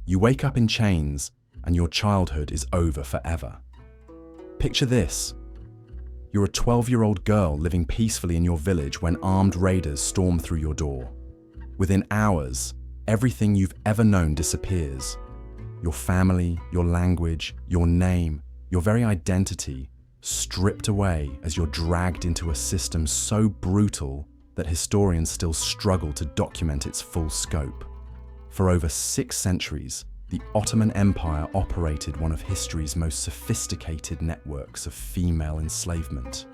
You wake up in chains, and your childhood is over forever. Picture this. You're a 12-year-old girl living peacefully in your village when armed raiders storm through your door. Within hours, everything you've ever known disappears. Your family, your language, your name, your very identity, stripped away as you're dragged into a system so brutal that historians still struggle to document its full scope. For over 6 centuries, the Ottoman Empire operated one of history's most sophisticated networks of female enslavement.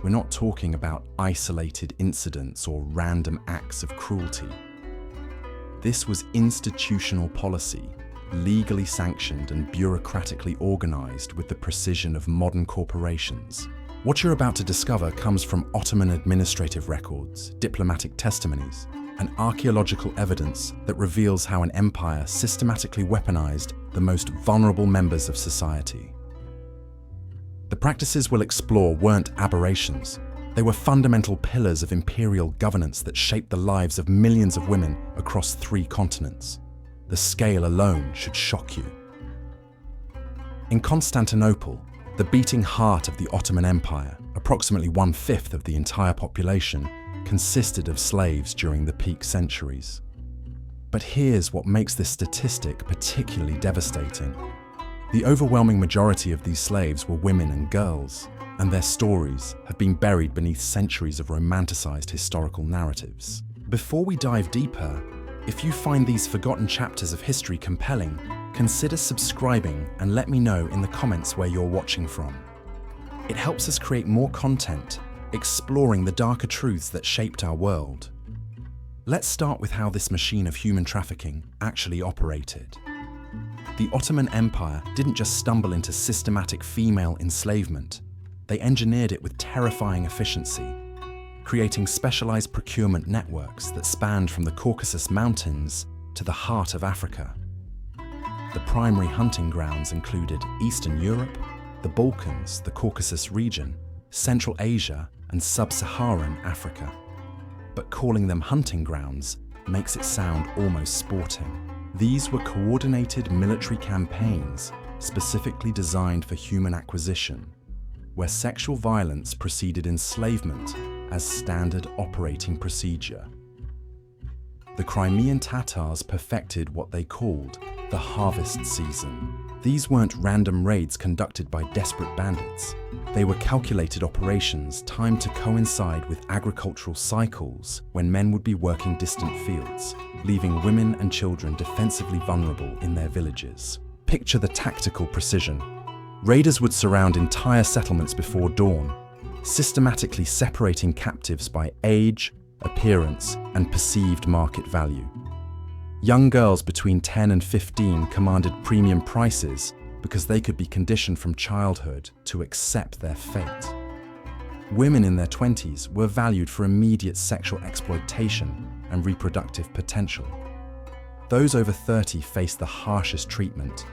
We're not talking about isolated incidents or random acts of cruelty. This was institutional policy, legally sanctioned and bureaucratically organized with the precision of modern corporations. What you're about to discover comes from Ottoman administrative records, diplomatic testimonies, and archaeological evidence that reveals how an empire systematically weaponized the most vulnerable members of society. The practices we'll explore weren't aberrations. They were fundamental pillars of imperial governance that shaped the lives of millions of women across 3 continents. The scale alone should shock you. In Constantinople, the beating heart of the Ottoman Empire, approximately 1/5 of the entire population, consisted of slaves during the peak centuries. But here's what makes this statistic particularly devastating. The overwhelming majority of these slaves were women and girls, and their stories have been buried beneath centuries of romanticized historical narratives. Before we dive deeper, if you find these forgotten chapters of history compelling, consider subscribing and let me know in the comments where you're watching from. It helps us create more content, exploring the darker truths that shaped our world. Let's start with how this machine of human trafficking actually operated. The Ottoman Empire didn't just stumble into systematic female enslavement. They engineered it with terrifying efficiency, creating specialized procurement networks that spanned from the Caucasus Mountains to the heart of Africa. The primary hunting grounds included Eastern Europe, the Balkans, the Caucasus region, Central Asia, and Sub-Saharan Africa. But calling them hunting grounds makes it sound almost sporting. These were coordinated military campaigns specifically designed for human acquisition, where sexual violence preceded enslavement as standard operating procedure. The Crimean Tatars perfected what they called the harvest season. These weren't random raids conducted by desperate bandits. They were calculated operations timed to coincide with agricultural cycles when men would be working distant fields, leaving women and children defensively vulnerable in their villages. Picture the tactical precision. Raiders would surround entire settlements before dawn, systematically separating captives by age, appearance, and perceived market value. Young girls between 10 and 15 commanded premium prices because they could be conditioned from childhood to accept their fate. Women in their 20s were valued for immediate sexual exploitation and reproductive potential. Those over 30 faced the harshest treatment,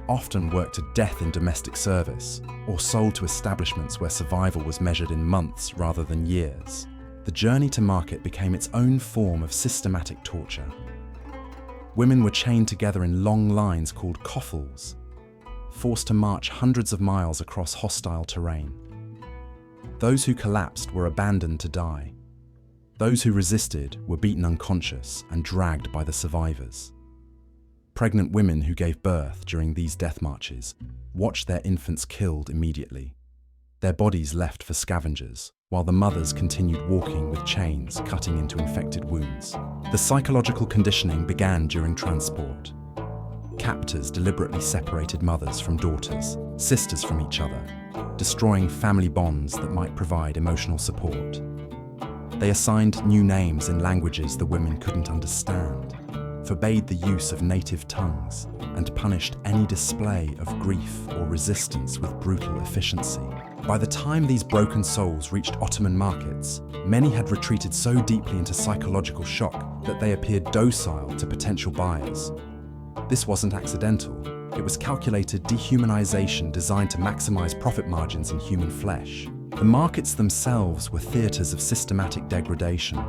often worked to death in domestic service, or sold to establishments where survival was measured in months rather than years. The journey to market became its own form of systematic torture. Women were chained together in long lines called coffles, forced to march hundreds of miles across hostile terrain. Those who collapsed were abandoned to die. Those who resisted were beaten unconscious and dragged by the survivors. Pregnant women who gave birth during these death marches watched their infants killed immediately, their bodies left for scavengers, while the mothers continued walking with chains cutting into infected wounds. The psychological conditioning began during transport. Captors deliberately separated mothers from daughters, sisters from each other, destroying family bonds that might provide emotional support. They assigned new names in languages the women couldn't understand, forbade the use of native tongues, and punished any display of grief or resistance with brutal efficiency. By the time these broken souls reached Ottoman markets, many had retreated so deeply into psychological shock that they appeared docile to potential buyers. This wasn't accidental. It was calculated dehumanization designed to maximize profit margins in human flesh. The markets themselves were theaters of systematic degradation.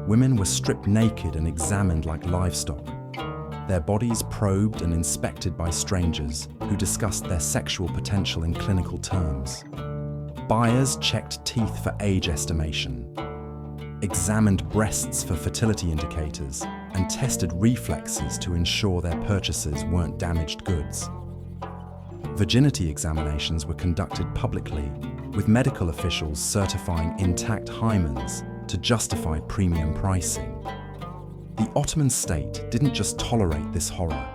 Women were stripped naked and examined like livestock. their bodies probed and inspected by strangers who discussed their sexual potential in clinical terms. Buyers checked teeth for age estimation, examined breasts for fertility indicators, and tested reflexes to ensure their purchases weren't damaged goods. Virginity examinations were conducted publicly, with medical officials certifying intact hymens to justify premium pricing. The Ottoman state didn't just tolerate this horror.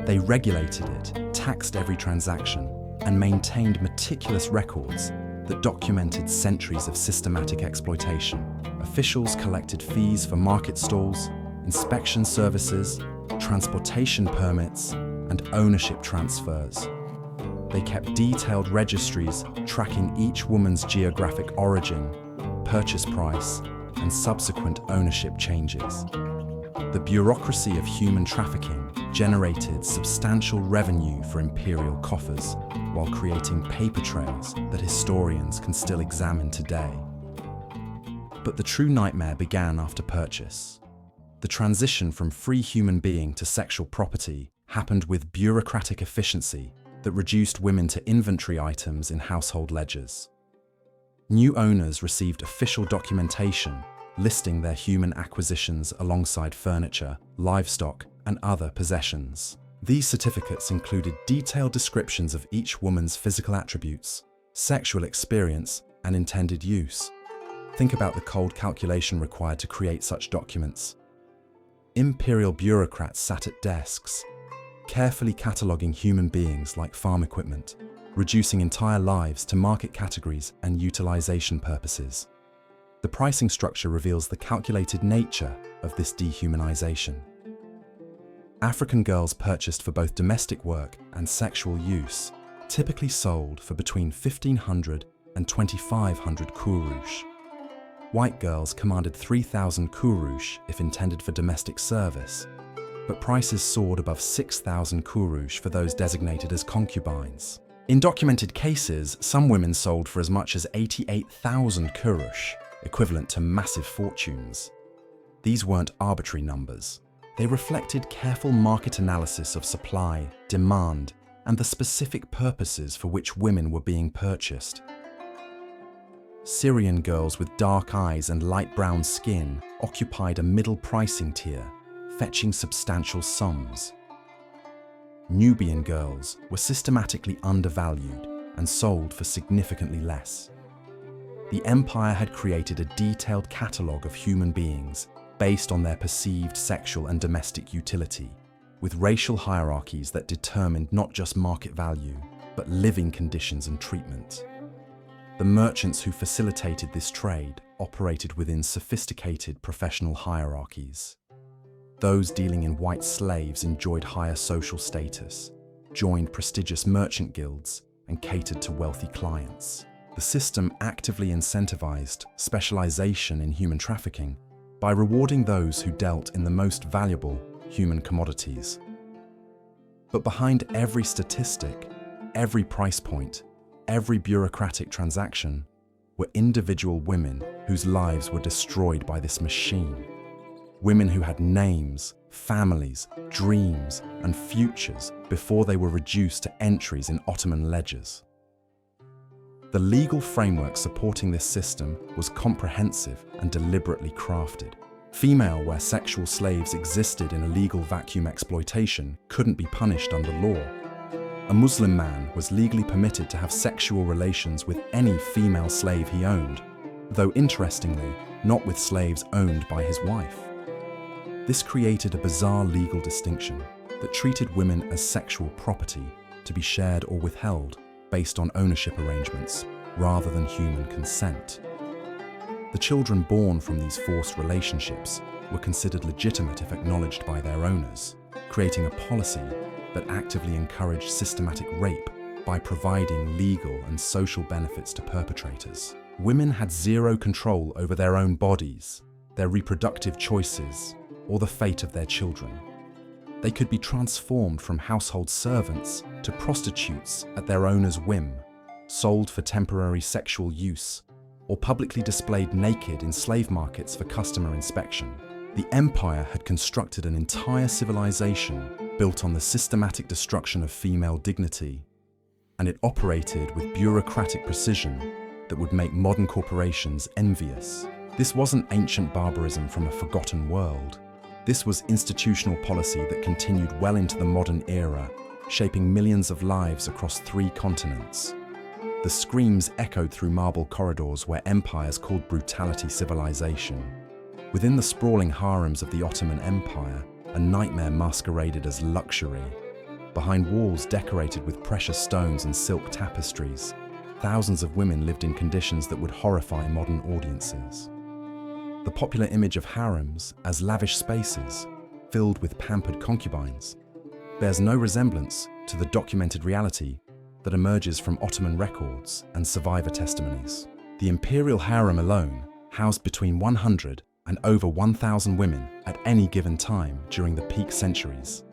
They regulated it, taxed every transaction, and maintained meticulous records that documented centuries of systematic exploitation. Officials collected fees for market stalls, inspection services, transportation permits, and ownership transfers. They kept detailed registries tracking each woman's geographic origin, purchase price, and subsequent ownership changes. The bureaucracy of human trafficking generated substantial revenue for imperial coffers, while creating paper trails that historians can still examine today. But the true nightmare began after purchase. The transition from free human being to sexual property happened with bureaucratic efficiency that reduced women to inventory items in household ledgers. New owners received official documentation listing their human acquisitions alongside furniture, livestock, and other possessions. These certificates included detailed descriptions of each woman's physical attributes, sexual experience, and intended use. Think about the cold calculation required to create such documents. Imperial bureaucrats sat at desks, carefully cataloguing human beings like farm equipment, reducing entire lives to market categories and utilization purposes. The pricing structure reveals the calculated nature of this dehumanization. African girls purchased for both domestic work and sexual use typically sold for between 1,500 and 2,500 kurush. White girls commanded 3,000 kurush if intended for domestic service, but prices soared above 6,000 kurush for those designated as concubines. In documented cases, some women sold for as much as 88,000 kurush, equivalent to massive fortunes. These weren't arbitrary numbers. They reflected careful market analysis of supply, demand, and the specific purposes for which women were being purchased. Syrian girls with dark eyes and light brown skin occupied a middle pricing tier, fetching substantial sums. Nubian girls were systematically undervalued and sold for significantly less. The empire had created a detailed catalogue of human beings based on their perceived sexual and domestic utility, with racial hierarchies that determined not just market value, but living conditions and treatment. The merchants who facilitated this trade operated within sophisticated professional hierarchies. Those dealing in white slaves enjoyed higher social status, joined prestigious merchant guilds, and catered to wealthy clients. The system actively incentivized specialization in human trafficking by rewarding those who dealt in the most valuable human commodities. But behind every statistic, every price point, every bureaucratic transaction were individual women whose lives were destroyed by this machine. Women who had names, families, dreams, and futures before they were reduced to entries in Ottoman ledgers. The legal framework supporting this system was comprehensive and deliberately crafted. Female where sexual slaves existed in illegal vacuum exploitation couldn't be punished under law. A Muslim man was legally permitted to have sexual relations with any female slave he owned, though interestingly, not with slaves owned by his wife. This created a bizarre legal distinction that treated women as sexual property to be shared or withheld based on ownership arrangements rather than human consent. The children born from these forced relationships were considered legitimate if acknowledged by their owners, creating a policy that actively encouraged systematic rape by providing legal and social benefits to perpetrators. Women had zero control over their own bodies, their reproductive choices, or the fate of their children. They could be transformed from household servants to prostitutes at their owner's whim, sold for temporary sexual use, or publicly displayed naked in slave markets for customer inspection. The empire had constructed an entire civilization built on the systematic destruction of female dignity, and it operated with bureaucratic precision that would make modern corporations envious. This wasn't ancient barbarism from a forgotten world. This was institutional policy that continued well into the modern era, shaping millions of lives across 3 continents. The screams echoed through marble corridors where empires called brutality civilization. Within the sprawling harems of the Ottoman Empire, a nightmare masqueraded as luxury. Behind walls decorated with precious stones and silk tapestries, thousands of women lived in conditions that would horrify modern audiences. The popular image of harems as lavish spaces filled with pampered concubines bears no resemblance to the documented reality that emerges from Ottoman records and survivor testimonies. The imperial harem alone housed between 100 and over 1,000 women at any given time during the peak centuries.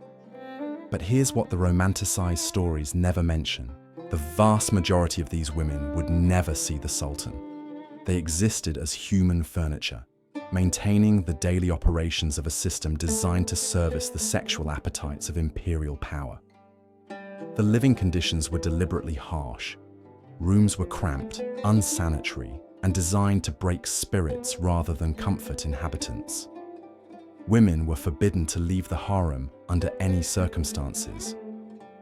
But here's what the romanticized stories never mention. The vast majority of these women would never see the Sultan. They existed as human furniture, maintaining the daily operations of a system designed to service the sexual appetites of imperial power. The living conditions were deliberately harsh. Rooms were cramped, unsanitary, and designed to break spirits rather than comfort inhabitants. Women were forbidden to leave the harem under any circumstances.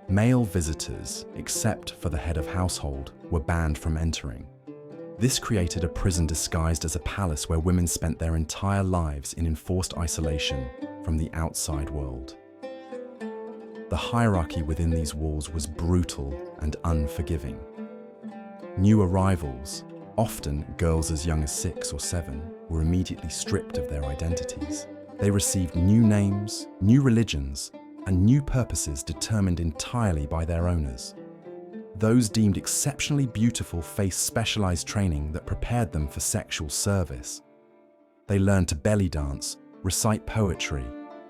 Male visitors, except for the head of household, were banned from entering. This created a prison disguised as a palace where women spent their entire lives in enforced isolation from the outside world. The hierarchy within these walls was brutal and unforgiving. New arrivals, often girls as young as 6 or 7, were immediately stripped of their identities. They received new names, new religions, and new purposes determined entirely by their owners. Those deemed exceptionally beautiful faced specialized training that prepared them for sexual service. They learned to belly dance, recite poetry,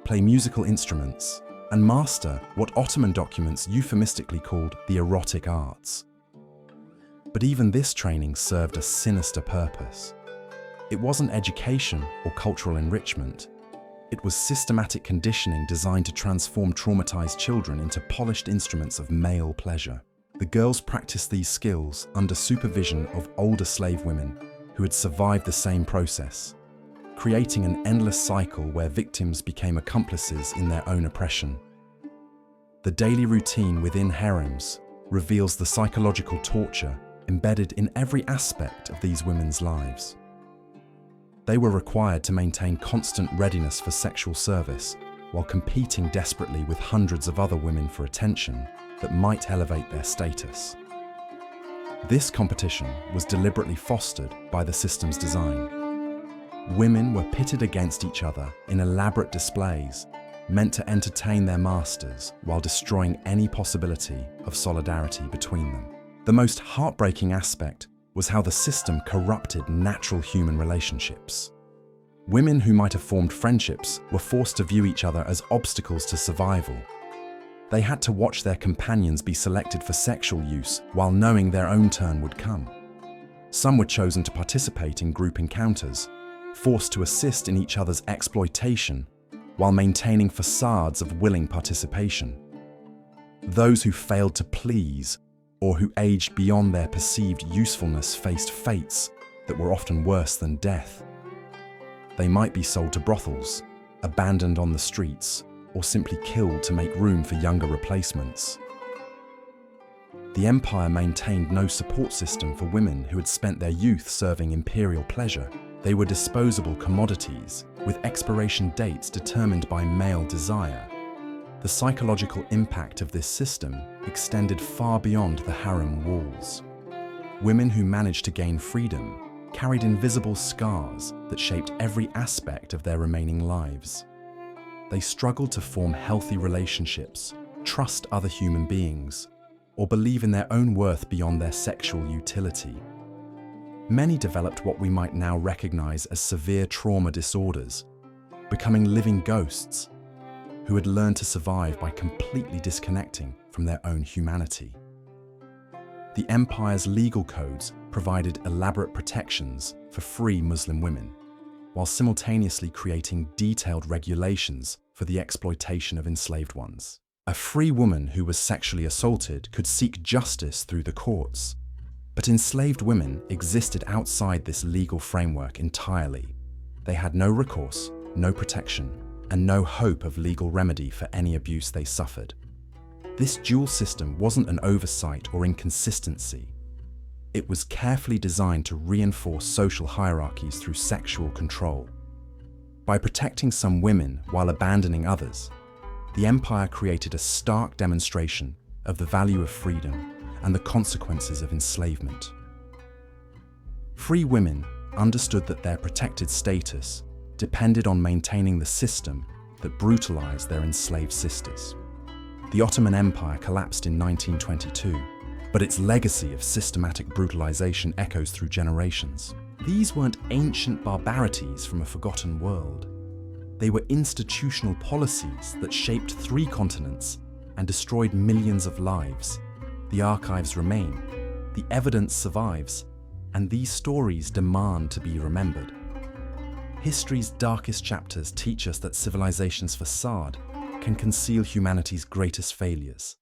play musical instruments, and master what Ottoman documents euphemistically called the erotic arts. But even this training served a sinister purpose. It wasn't education or cultural enrichment. It was systematic conditioning designed to transform traumatized children into polished instruments of male pleasure. The girls practiced these skills under supervision of older slave women who had survived the same process, creating an endless cycle where victims became accomplices in their own oppression. The daily routine within harems reveals the psychological torture embedded in every aspect of these women's lives. They were required to maintain constant readiness for sexual service while competing desperately with hundreds of other women for attention that might elevate their status. This competition was deliberately fostered by the system's design. Women were pitted against each other in elaborate displays meant to entertain their masters while destroying any possibility of solidarity between them. The most heartbreaking aspect was how the system corrupted natural human relationships. Women who might have formed friendships were forced to view each other as obstacles to survival. They had to watch their companions be selected for sexual use while knowing their own turn would come. Some were chosen to participate in group encounters, forced to assist in each other's exploitation while maintaining facades of willing participation. Those who failed to please or who aged beyond their perceived usefulness faced fates that were often worse than death. They might be sold to brothels, abandoned on the streets, or simply killed to make room for younger replacements. The empire maintained no support system for women who had spent their youth serving imperial pleasure. They were disposable commodities with expiration dates determined by male desire. The psychological impact of this system extended far beyond the harem walls. Women who managed to gain freedom carried invisible scars that shaped every aspect of their remaining lives. They struggled to form healthy relationships, trust other human beings, or believe in their own worth beyond their sexual utility. Many developed what we might now recognize as severe trauma disorders, becoming living ghosts who had learned to survive by completely disconnecting from their own humanity. The empire's legal codes provided elaborate protections for free Muslim women. while simultaneously creating detailed regulations for the exploitation of enslaved ones. A free woman who was sexually assaulted could seek justice through the courts, but enslaved women existed outside this legal framework entirely. They had no recourse, no protection, and no hope of legal remedy for any abuse they suffered. This dual system wasn't an oversight or inconsistency. It was carefully designed to reinforce social hierarchies through sexual control. By protecting some women while abandoning others, the empire created a stark demonstration of the value of freedom and the consequences of enslavement. Free women understood that their protected status depended on maintaining the system that brutalized their enslaved sisters. The Ottoman Empire collapsed in 1922, but its legacy of systematic brutalization echoes through generations. These weren't ancient barbarities from a forgotten world. They were institutional policies that shaped 3 continents and destroyed millions of lives. The archives remain, the evidence survives, and these stories demand to be remembered. History's darkest chapters teach us that civilization's facade can conceal humanity's greatest failures.